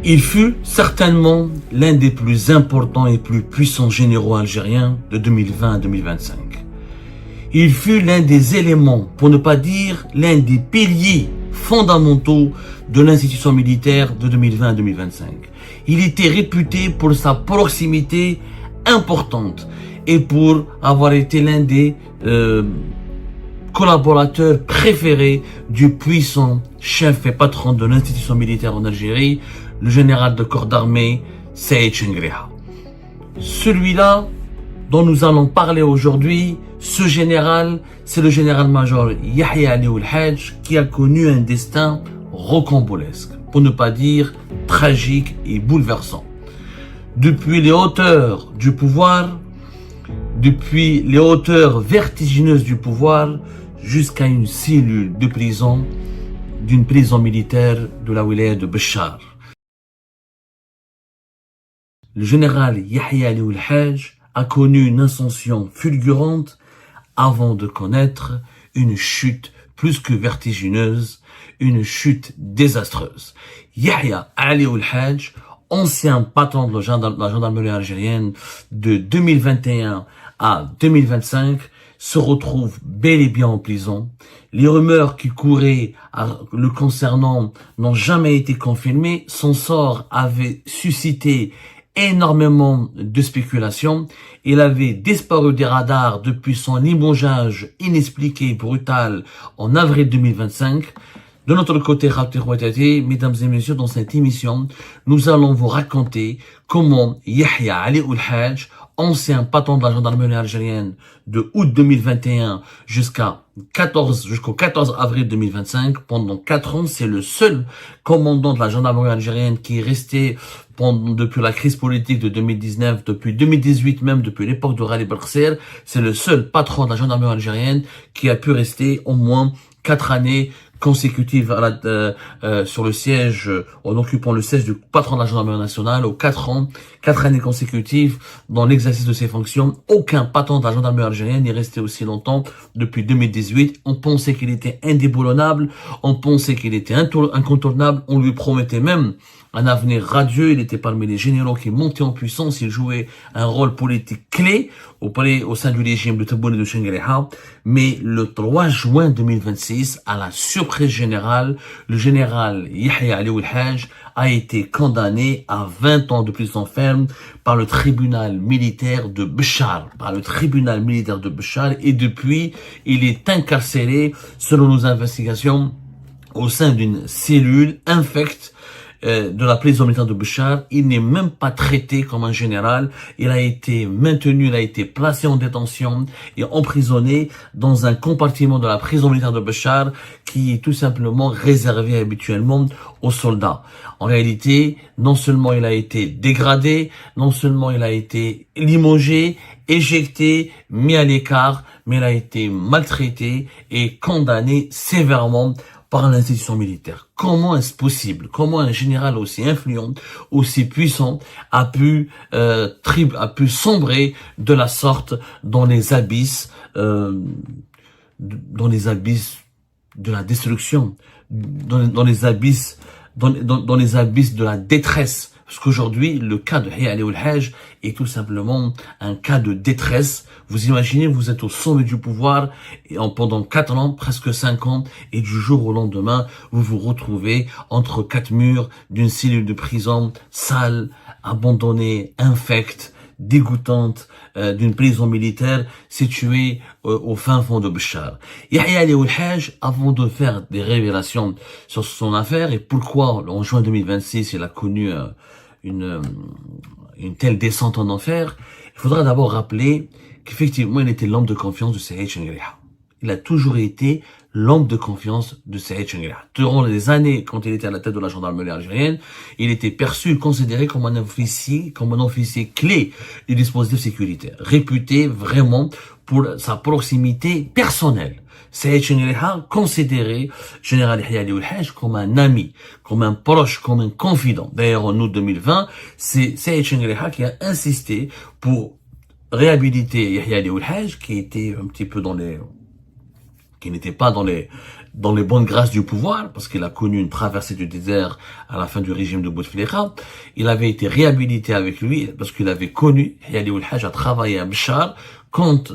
Il fut certainement l'un des plus importants et plus puissants généraux algériens de 2020 à 2025. Il fut l'un des éléments, pour ne pas dire l'un des piliers fondamentaux de l'institution militaire de 2020 à 2025. Il était réputé pour sa proximité importante et pour avoir été l'un des collaborateurs préférés du puissant chef et patron de l'institution militaire en Algérie, le général de corps d'armée Saïd Chengriha. Celui-là dont nous allons parler aujourd'hui, ce général, c'est le général-major Yahya Ali Ould Hadj, qui a connu un destin rocambolesque, pour ne pas dire tragique et bouleversant. Depuis les hauteurs du pouvoir, depuis les hauteurs vertigineuses du pouvoir, jusqu'à une cellule de prison, d'une prison militaire de la wilaya de Béchar. Le général Yahya Ali Ould Hadj a connu une ascension fulgurante avant de connaître une chute plus que vertigineuse, une chute désastreuse. Yahya Ali Ould Hadj, ancien patron de la gendarmerie algérienne de 2021 à 2025, se retrouve bel et bien en prison. Les rumeurs qui couraient le concernant n'ont jamais été confirmées. Son sort avait suscité énormément de spéculations. Il avait disparu des radars depuis son limogeage inexpliqué et brutal en avril 2025. De notre côté, mesdames et messieurs, dans cette émission, nous allons vous raconter comment Yahya Ali Ould Hadj, ancien patron de la gendarmerie algérienne de août 2021 jusqu'au 14 avril 2025, pendant 4 ans, c'est le seul commandant de la gendarmerie algérienne qui est resté depuis la crise politique de 2019, depuis 2018 même, depuis l'époque de Rali Belkacem, c'est le seul patron de la gendarmerie algérienne qui a pu rester au moins 4 années consécutives sur le siège, en occupant le siège du patron de la gendarmerie nationale, aux 4 années consécutives dans l'exercice de ses fonctions. Aucun patron de la gendarmerie algérienne n'est resté aussi longtemps depuis 2018. On pensait qu'il était indéboulonnable, on pensait qu'il était incontournable, on lui promettait même un avenir radieux. Il était parmi les généraux qui montaient en puissance. Il jouait un rôle politique clé au sein du régime de Tebboune et de Chengriha. Mais le 3 juin 2026, à la surprise générale, le général Yahya Ali Ould Hadj a été condamné à 20 ans de prison ferme par le tribunal militaire de Béchar. Et depuis, il est incarcéré, selon nos investigations, au sein d'une cellule infecte de la prison militaire de Béchar. Il n'est même pas traité comme un général. Il a été maintenu, il a été placé en détention et emprisonné dans un compartiment de la prison militaire de Béchar qui est tout simplement réservé habituellement aux soldats. En réalité, non seulement il a été dégradé, non seulement il a été limogé, éjecté, mis à l'écart, mais il a été maltraité et condamné sévèrement par l'institution militaire. Comment est-ce possible? Comment un général aussi influent, aussi puissant, a pu sombrer de la sorte dans les abysses de la destruction, dans les abysses de la détresse? Parce qu'aujourd'hui, le cas de Yahya Ali Ould Hadj est tout simplement un cas de détresse. Vous imaginez, vous êtes au sommet du pouvoir et pendant 4 ans, presque 5 ans, et du jour au lendemain, vous vous retrouvez entre 4 murs d'une cellule de prison sale, abandonnée, infecte, dégoûtante, d'une prison militaire située au fin fond de Béchar. Yahya Ali Ould Hadj, avant de faire des révélations sur son affaire et pourquoi en juin 2026 il a connu une telle descente en enfer, il faudra d'abord rappeler qu'effectivement il était l'homme de confiance de Saïd Chengriha. Il a toujours été l'homme de confiance de Saïd Chengriha. Durant les années, quand il était à la tête de la gendarmerie algérienne, il était perçu, considéré comme un officier clé du dispositif sécuritaire, réputé vraiment pour sa proximité personnelle. Saïd Chengriha considérait général Yahya Ali Ould Hadj comme un ami, comme un proche, comme un confident. D'ailleurs, en août 2020, c'est Saïd Chengriha qui a insisté pour réhabiliter Yahya Ali Ould Hadj, qui était un petit peu qui n'était pas dans les dans les bonnes grâces du pouvoir, parce qu'il a connu une traversée du désert à la fin du régime de Bouteflika. Il avait été réhabilité avec lui, parce qu'il avait connu, Yahya Ali Ouelhadj a travaillé à Béchar, quand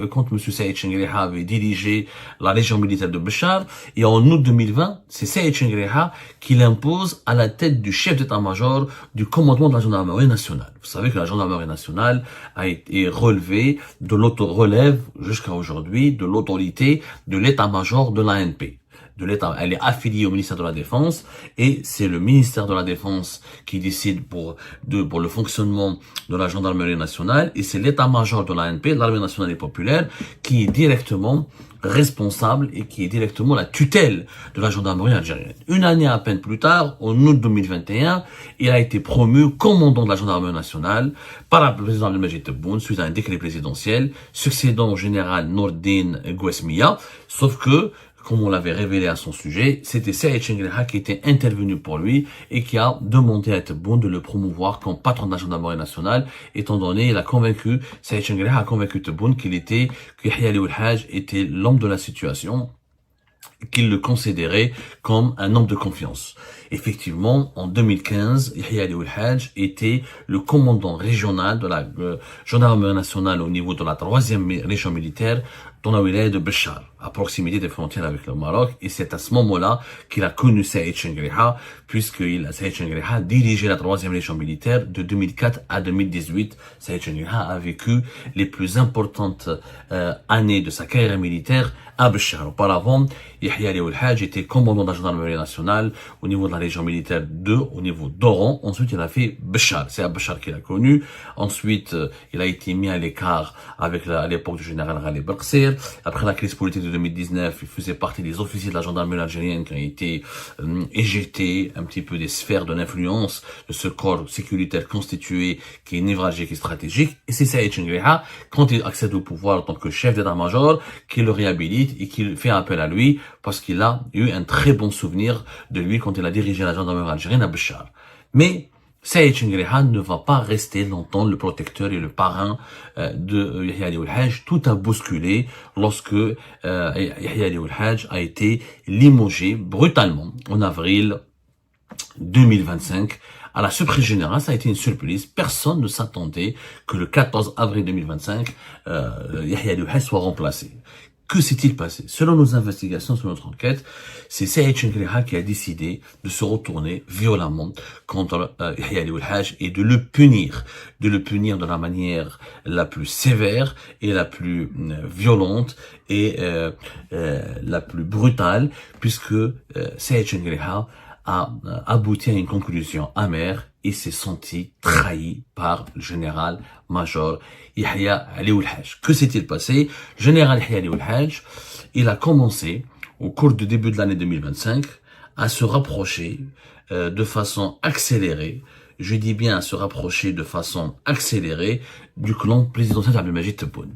quand M. Saïd Chengriha avait dirigé la région militaire de Béchar, et en août 2020, c'est Saïd Chengriha qui l'impose à la tête du chef d'état-major du commandement de la gendarmerie nationale. Vous savez que la gendarmerie nationale a été relevée de relève jusqu'à aujourd'hui de l'autorité de l'état-major de l'ANP. De l'État. Elle est affiliée au ministère de la Défense et c'est le ministère de la Défense qui décide pour le fonctionnement de la gendarmerie nationale et c'est l'état-major de l'ANP, de l'armée nationale et populaire, qui est directement responsable et qui est directement la tutelle de la gendarmerie algérienne. Une année à peine plus tard, en août 2021, il a été promu commandant de la gendarmerie nationale par le président Abdelmadjid Tebboune suite à un décret présidentiel succédant au général Nordine Gouesmia, sauf que comme on l'avait révélé à son sujet, c'était Saïd Chengriha qui était intervenu pour lui et qui a demandé à Tebboune de le promouvoir comme patron de la gendarmerie nationale, étant donné, Saïd Chengriha a convaincu Tebboune que Yahya Ali Ouelhadj était l'homme de la situation, qu'il le considérait comme un homme de confiance. Effectivement, en 2015, Yahya Ali Ouelhadj était le commandant régional de la gendarmerie nationale au niveau de la 3e région militaire dans la wilaya de Béchar, à proximité des frontières avec le Maroc, et c'est à ce moment-là qu'il a connu Saïd Chengriha, Saïd Chengriha dirigeait la 3e région militaire de 2004 à 2018. Saïd Chengriha a vécu les plus importantes années de sa carrière militaire à Béchar. Auparavant, Yahya Ali Ouelhadj était commandant de la gendarmerie nationale au niveau de la région militaire 2, au niveau d'Oran. Ensuite, il a fait Béchar. C'est à Béchar qu'il a connu. Ensuite, il a été mis à l'écart à l'époque du général Ghalib Belkacem. Après la crise politique de 2019, il faisait partie des officiers de la gendarmerie algérienne qui ont été éjectés un petit peu des sphères de l'influence de ce corps sécuritaire constitué qui est névralgique et stratégique. Et c'est Saïd Chengriha, quand il accède au pouvoir en tant que chef d'état-major, qui le réhabilite et qui fait appel à lui parce qu'il a eu un très bon souvenir de lui quand il a dirigé la gendarmerie algérienne à Béchar. Mais Saïd Chengriha ne va pas rester longtemps le protecteur et le parrain de Yahya Ali Ouelhadj. Tout a bousculé lorsque Yahya Ali Ouelhadj a été limogé brutalement en avril 2025 à la surprise générale. Ça a été une surprise. Personne ne s'attendait que le 14 avril 2025, Yahya Ali Ouelhadj soit remplacé. Que s'est-il passé? Selon nos investigations, selon notre enquête, c'est Saïd Chengriha qui a décidé de se retourner violemment contre Yahya Ali Ouelhadj et de le punir de la manière la plus sévère et la plus violente et la plus brutale, puisque Saïd Chengriha a abouti à une conclusion amère et s'est senti trahi par le général-major Yahya Ali Ouelhadj. Que s'est-il passé? Le général Yahya Ali Ouelhadj, il a commencé, au cours du début de l'année 2025, à se rapprocher de façon accélérée, je dis bien à se rapprocher de façon accélérée du clan présidentiel d'Abdelmadjid Tebboune.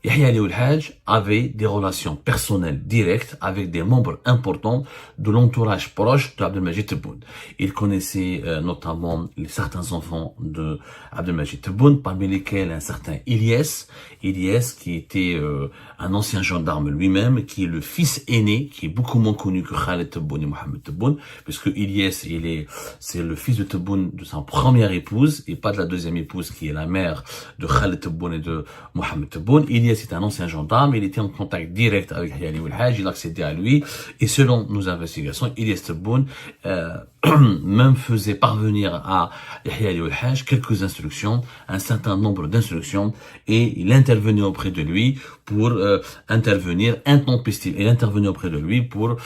Yahya Ali Ouelhadj avait des relations personnelles directes avec des membres importants de l'entourage proche d'Abdelmadjid Tebboune. Il connaissait notamment certains enfants de Abdelmadjid Tebboune, parmi lesquels un certain Ilyes qui était un ancien gendarme lui-même, qui est le fils aîné, qui est beaucoup moins connu que Khaled Tebboune et Mohamed Tebboune, puisque Ilyes, c'est le fils de Tebboune, de sa première épouse, et pas de la deuxième épouse, qui est la mère de Khaled Tebboune et de Mohamed Tebboune. Ilyes est un ancien gendarme, il était en contact direct avec Yahya Ali Ouelhadj, il accédait à lui, et selon nos investigations, Ilyes Tebboune même faisait parvenir à Yahya Ali Ouelhadj quelques instructions, un certain nombre d'instructions, et il intervenait auprès de lui pour intervenir intempestif. Il intervenait auprès de lui pour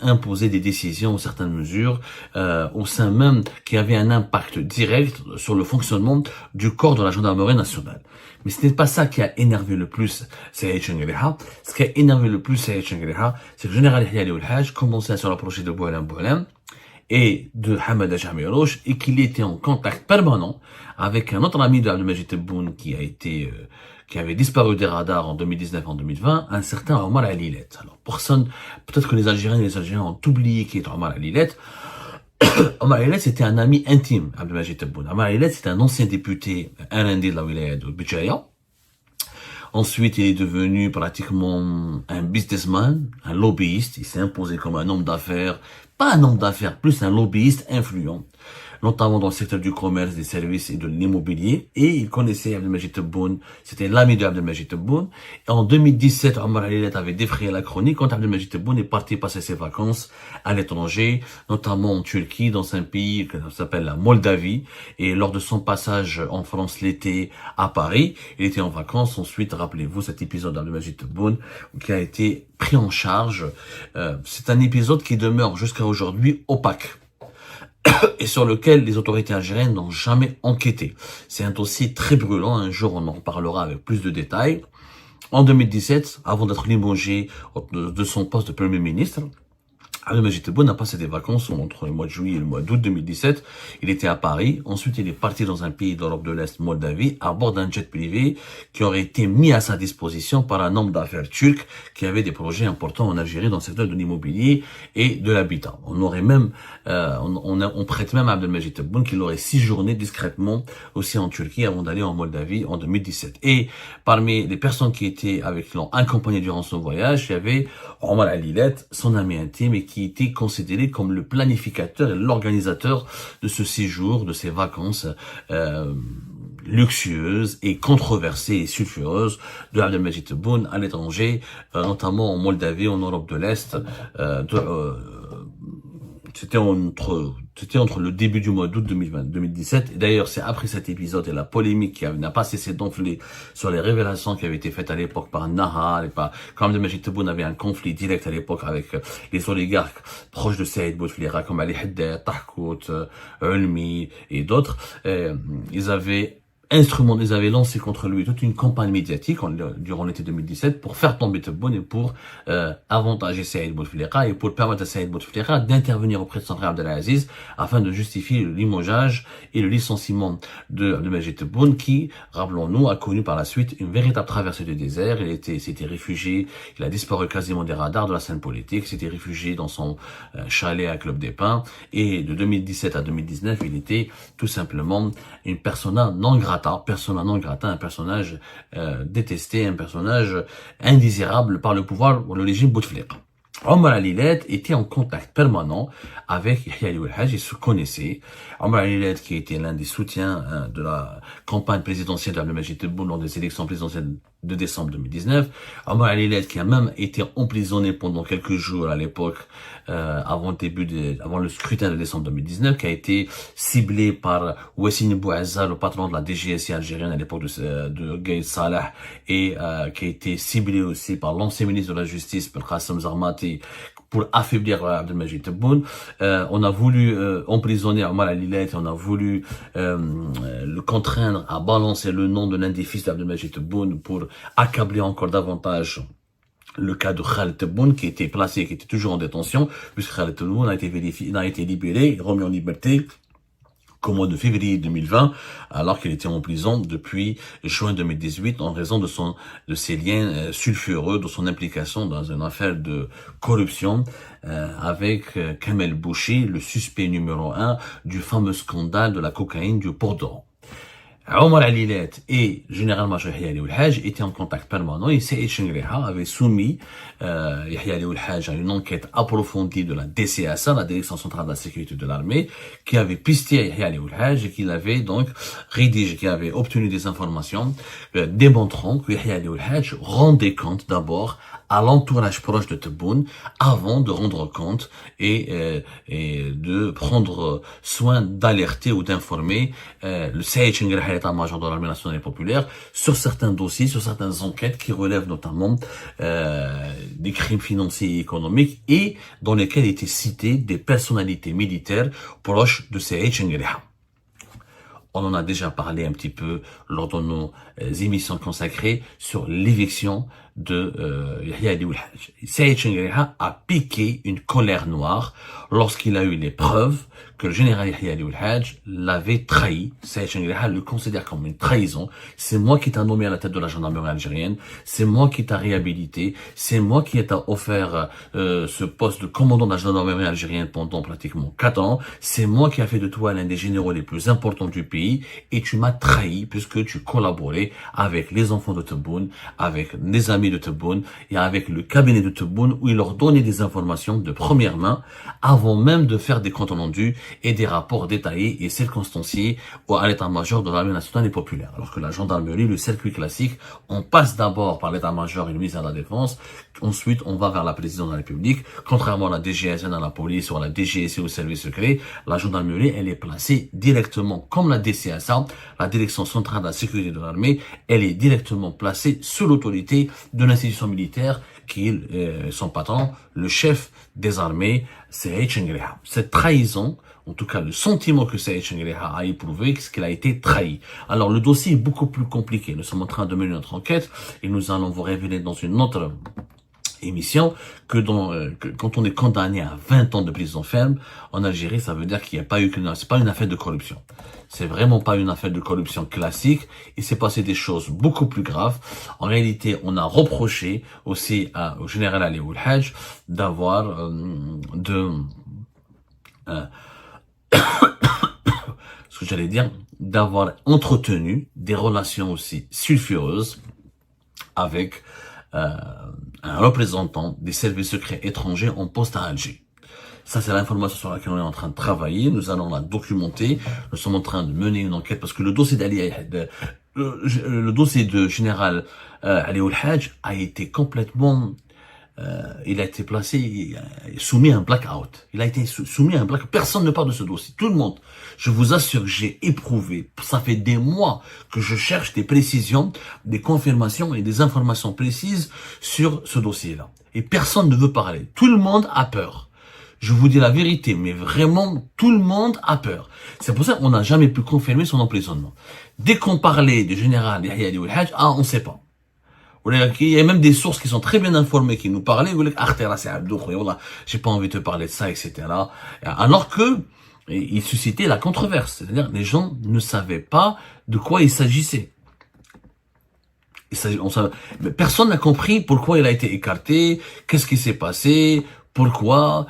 imposer des décisions ou certaines mesures au sein même qui avaient un impact direct sur le fonctionnement du corps de la gendarmerie nationale. Mais ce n'est pas ça qui a énervé le plus Saïd Chengriha. Ce qui a énervé le plus Saïd Chengriha, c'est que le général Yahya Ali Ouelhadj commençait à se rapprocher de Boualem et de Hamada Jamirouche et qu'il était en contact permanent avec un autre ami de Abdelmadjid Tebboune qui avait disparu des radars en 2019 en 2020, un certain Omar Alilet. Alors peut-être que les Algériens ont oublié qui est Omar Alilet. Omar Alilet, c'était un ami intime d'Abdelmadjid Tebboune. Omar Alilet, c'était un ancien député RND de la wilaya de Béjaïa. Ensuite, il est devenu pratiquement un businessman, un lobbyiste. Il s'est imposé comme un homme d'affaires, pas un homme d'affaires, plus un lobbyiste influent, notamment dans le secteur du commerce, des services et de l'immobilier. Et il connaissait Abdelmajid Tebboune, c'était l'ami de Abdelmajid Tebboune. Et en 2017, Omar Alilet avait défrayé la chronique quand Abdelmajid Tebboune est parti passer ses vacances à l'étranger, notamment en Turquie, dans un pays qui s'appelle la Moldavie. Et lors de son passage en France l'été à Paris, il était en vacances. Ensuite, rappelez-vous cet épisode d'Abdelmajid Tebboune qui a été pris en charge. C'est un épisode qui demeure jusqu'à aujourd'hui opaque et sur lequel les autorités algériennes n'ont jamais enquêté. C'est un dossier très brûlant, un jour on en reparlera avec plus de détails. En 2017, avant d'être limogé de son poste de Premier ministre, Abdelmajid Tebboune a passé des vacances entre le mois de juillet et le mois d'août 2017. Il était à Paris. Ensuite, il est parti dans un pays d'Europe de l'Est, Moldavie, à bord d'un jet privé qui aurait été mis à sa disposition par un homme d'affaires turc qui avait des projets importants en Algérie dans le secteur de l'immobilier et de l'habitat. On aurait même, on prête même à Abdelmajid Tebboune qu'il aurait séjourné discrètement aussi en Turquie avant d'aller en Moldavie en 2017. Et parmi les personnes qui étaient avec l'ont accompagné durant son voyage, il y avait Omar Alilet, son ami intime, et qui était considéré comme le planificateur et l'organisateur de ce séjour, de ces vacances luxueuses et controversées et sulfureuses de Abdelmajid Tebboune à l'étranger, notamment en Moldavie, en Europe de l'Est. C'était entre le début du mois d'août 2017. Et d'ailleurs, c'est après cet épisode et la polémique qui n'a pas cessé d'enfler sur les révélations qui avaient été faites à l'époque par Nahar et par, quand Abdelmajid Tebboune avait un conflit direct à l'époque avec les oligarques proches de Saïd Bouteflika comme Ali Haddad, Tahkout, Ulmi et d'autres. Ils avaient lancé contre lui toute une campagne médiatique durant l'été 2017 pour faire tomber Tebboune et pour avantager Saïd Bouteflika et pour permettre à Saïd Bouteflika d'intervenir auprès de son frère Abdelaziz afin de justifier le limogeage et le licenciement de Abdelmajid Tebboune qui, rappelons-nous, a connu par la suite une véritable traversée du désert. S'était réfugié, il a disparu quasiment des radars de la scène politique, s'était réfugié dans son chalet à Club des Pins et de 2017 à 2019, il était tout simplement une persona non grata, un personnage détesté, un personnage indésirable par le pouvoir, le régime Bouteflika. Omar Alilet était en contact permanent avec Yahya Ali Ouelhadj, ils se connaissaient. Omar Alilet, qui était l'un des soutiens de la campagne présidentielle d'Abdelmajid Tebboune lors des élections présidentielles de décembre 2019. Omar Alilet, qui a même été emprisonné pendant quelques jours à l'époque, avant le scrutin de décembre 2019, qui a été ciblé par Wassine Bouazza, le patron de la DGSI algérienne à l'époque de Gaïd Salah, et qui a été ciblé aussi par l'ancien ministre de la Justice, Belkacem Zarmati, pour affaiblir Abdelmajid Tebboune. On a voulu emprisonner Omar Alilet, on a voulu le contraindre à balancer le nom de l'un des fils d'Abdelmajid Tebboune pour accabler encore davantage le cas de Khaled Tebboune qui était toujours en détention, puisque Khaled Tebboune a été libéré, remis en liberté qu'au mois de février 2020, alors qu'il était en prison depuis juin 2018 en raison de ses liens sulfureux, de son implication dans une affaire de corruption avec Kamel Bouchi, le suspect numéro 1 du fameux scandale de la cocaïne du Port d'Oran. Omar Alilet et généralement Yahya Ali Ouelhadj étaient en contact permanent et Saïd Chengriha avait soumis Yahya Ali Ouelhadj à une enquête approfondie de la DCSA, la Direction centrale de la sécurité de l'armée, qui avait pisté Yahya Ali Ouelhadj et qui avait donc rédigé, qui avait obtenu des informations démontrant que Yahya Ali Ouelhadj rendait compte d'abord à l'entourage proche de Tebboune avant de rendre compte et de prendre soin d'alerter ou d'informer le Saïd Chengriha, l'état-major de l'armée nationale et populaire, sur certains dossiers, sur certaines enquêtes qui relèvent notamment des crimes financiers et économiques et dans lesquels étaient citées des personnalités militaires proches de Saïd Chengriha. On en a déjà parlé un petit peu lors de nos émissions consacrées sur l'éviction de Yahya Ali Oulhaj. Saïd Chengriha a piqué une colère noire lorsqu'il a eu les preuves que le général Yahya Ali Oulhaj l'avait trahi. Saïd Chengriha le considère comme une trahison. C'est moi qui t'ai nommé à la tête de la gendarmerie algérienne, c'est moi qui t'ai réhabilité, c'est moi qui t'ai offert ce poste de commandant de la gendarmerie algérienne pendant pratiquement 4 ans, c'est moi qui a fait de toi l'un des généraux les plus importants du pays, et tu m'as trahi puisque tu collaborais avec les enfants de Tebboune, avec les amis de Tebboune et avec le cabinet de Tebboune, où il leur donnait des informations de première main avant même de faire des comptes rendus et des rapports détaillés et circonstanciés à l'état-major de l'armée nationale et populaire. Alors que la gendarmerie, le circuit classique, on passe d'abord par l'état-major et le ministère de la Défense, ensuite on va vers la présidence de la République. Contrairement à la DGSN, à la police ou à la DGSI au service secret, la gendarmerie, elle est placée directement, comme la DCSA, la Direction centrale de la sécurité de l'armée, elle est directement placée sous l'autorité de l'institution militaire qui est son patron, le chef des armées, Saïd Chengriha. Cette trahison, en tout cas le sentiment que Saïd Chengriha a éprouvé, c'est qu'il a été trahi. Alors le dossier est beaucoup plus compliqué. Nous sommes en train de mener notre enquête et nous allons vous révéler dans une autre émission que quand on est condamné à 20 ans de prison ferme en Algérie, ça veut dire qu'il n'y a pas eu c'est pas une affaire de corruption. C'est vraiment pas une affaire de corruption classique. Il s'est passé des choses beaucoup plus graves. En réalité, on a reproché aussi au général Ali Oulhaj d'avoir ce que j'allais dire, d'avoir entretenu des relations aussi sulfureuses avec un représentant des services secrets étrangers en poste à Alger. Ça, c'est l'information sur laquelle on est en train de travailler. Nous allons la documenter. Nous sommes en train de mener une enquête parce que le dossier le dossier de général Ali Oulhaj a été complètement il a été placé, soumis à un blackout. Il a été soumis à un blackout. Personne ne parle de ce dossier. Tout le monde. Je vous assure que j'ai éprouvé. Ça fait des mois que je cherche des précisions, des confirmations et des informations précises sur ce dossier-là. Et personne ne veut parler. Tout le monde a peur. Je vous dis la vérité, mais vraiment, tout le monde a peur. C'est pour ça qu'on n'a jamais pu confirmer son emprisonnement. Dès qu'on parlait du général Yahya Ali Oulhaj, on ne sait pas. Il y a même des sources qui sont très bien informées qui nous parlaient, j'ai pas envie de te parler de ça, etc. Alors que il suscitait la controverse, c'est-à-dire les gens ne savaient pas de quoi il s'agissait. Personne n'a compris pourquoi il a été écarté, qu'est-ce qui s'est passé, pourquoi,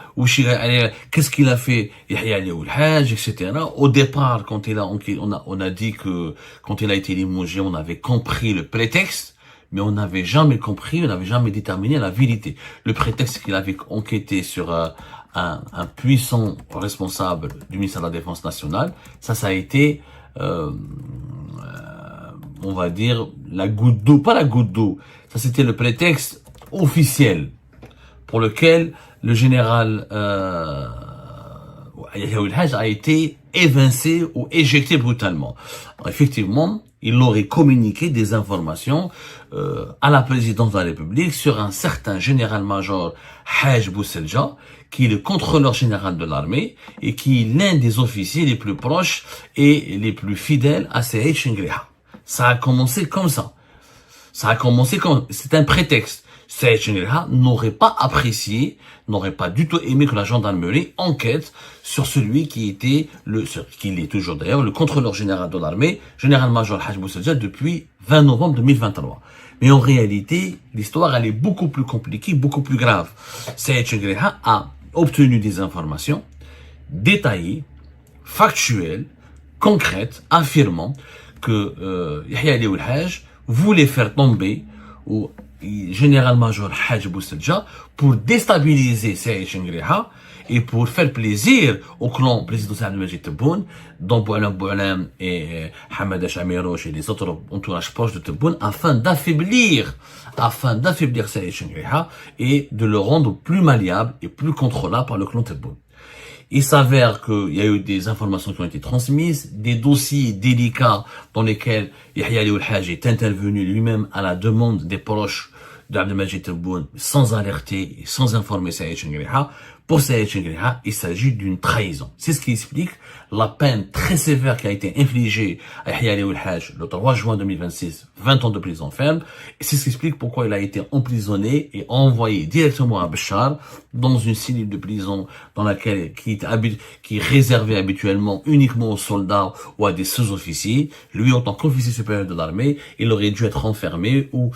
qu'est-ce qu'il a fait, Yahya Ali Oulhaj, etc. Au départ, quand on a dit que quand il a été limogé, on avait compris le prétexte. Mais on n'avait jamais compris, on n'avait jamais déterminé la vérité. Le prétexte qu'il avait enquêté sur un puissant responsable du ministère de la Défense nationale, ça a été, on va dire, la goutte d'eau, pas la goutte d'eau, ça c'était le prétexte officiel pour lequel le général Yahya Oulhaj a été évincé ou éjecté brutalement. Alors, effectivement, il aurait communiqué des informations à la présidence de la République sur un certain général-major Haj Bousselja, qui est le contrôleur général de l'armée et qui est l'un des officiers les plus proches et les plus fidèles à Saïd Chengriha. Ça a commencé comme ça. C'est un prétexte. Saïd Chengriha n'aurait pas apprécié, n'aurait pas du tout aimé que la gendarmerie enquête sur celui qui était qu'il est toujours d'ailleurs, le contrôleur général de l'armée, général-major Haj Bousselja, depuis 20 novembre 2023. Mais en réalité, l'histoire, elle est beaucoup plus compliquée, beaucoup plus grave. Saïd Chengriha a obtenu des informations détaillées, factuelles, concrètes, affirmant que Yahya Ali Oulhaj voulait faire tomber ou général-major Haj Bousselja pour déstabiliser Saïd Chengriha et pour faire plaisir au clan présidentiel de Majid Tebboune, dont Boualem et Hamad Chamirouche et les autres entourages proches de Tebboune, afin d'affaiblir Saïd Chengriha et de le rendre plus malléable et plus contrôlable par le clan Tebboune. Il s'avère qu'il y a eu des informations qui ont été transmises, des dossiers délicats dans lesquels Yahya Ali Oulhaj est intervenu lui-même à la demande des proches d'Abdelmajid Tebboune sans alerter et sans informer Saïd Chengriha Pour Saïd Chengriha, il s'agit d'une trahison. C'est ce qui explique la peine très sévère qui a été infligée à Yahya Ali Oulhaj le 3 juin 2026, 20 ans de prison ferme. Et c'est ce qui explique pourquoi il a été emprisonné et envoyé directement à Béchar, dans une cellule de prison dans laquelle, qui est réservée habituellement uniquement aux soldats ou à des sous-officiers. Lui, en tant qu'officier supérieur de l'armée, il aurait dû être enfermé ou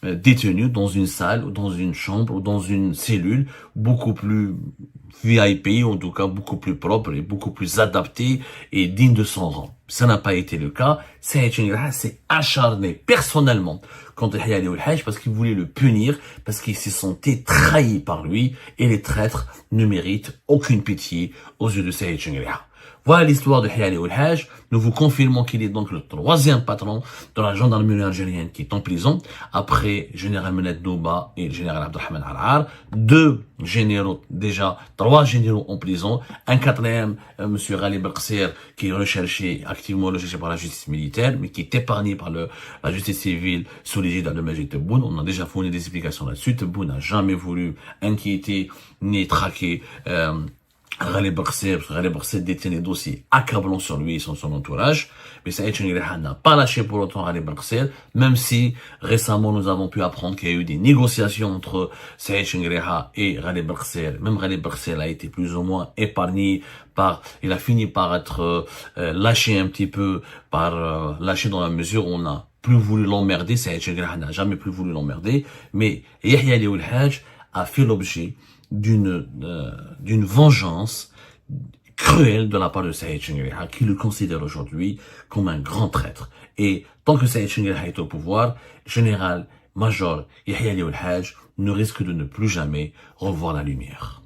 détenu dans une salle ou dans une chambre ou dans une cellule beaucoup plus VIP, en tout cas beaucoup plus propre et beaucoup plus adapté et digne de son rang. Ça n'a pas été le cas. Saïd Chengriha s'est acharné personnellement contre Yahya Ali Oulhaj parce qu'il voulait le punir, parce qu'il s'est senti trahi par lui, et les traîtres ne méritent aucune pitié aux yeux de Saïd Chengriha. Voilà l'histoire de Yahya Ali Oulhaj. Nous vous confirmons qu'il est donc le troisième patron de la gendarmerie algérienne qui est en prison, après général Mened Nouba et général Abdelrahman Al-Ar. Trois généraux en prison. Un quatrième, monsieur Ghali Belqsir, qui est activement recherché par la justice militaire, mais qui est épargné par la justice civile sous l'égide d'Abdelmajid Tebboune. On a déjà fourni des explications là-dessus. Tebboune n'a jamais voulu inquiéter ni traquer Ghali Belqsir, parce que Ghali Belqsir détient des dossiers accablants sur lui et sur son entourage. Mais Saïd Chengriha n'a pas lâché pour autant Ghali Belqsir, même si récemment nous avons pu apprendre qu'il y a eu des négociations entre Saïd Chengriha et Ghali Belqsir. Même Ghali Belqsir a été plus ou moins épargné il a fini par être lâché un petit peu, lâché dans la mesure où on a plus voulu l'emmerder. Saïd Chengriha n'a jamais plus voulu l'emmerder, mais Yahya Ali Oulhaj a fait l'objet d'une vengeance cruelle de la part de Saïd Chengriha, qui le considère aujourd'hui comme un grand traître. Et tant que Saïd Chengriha est au pouvoir, général-major Yahya Ali Oulhaj ne risque de ne plus jamais revoir la lumière.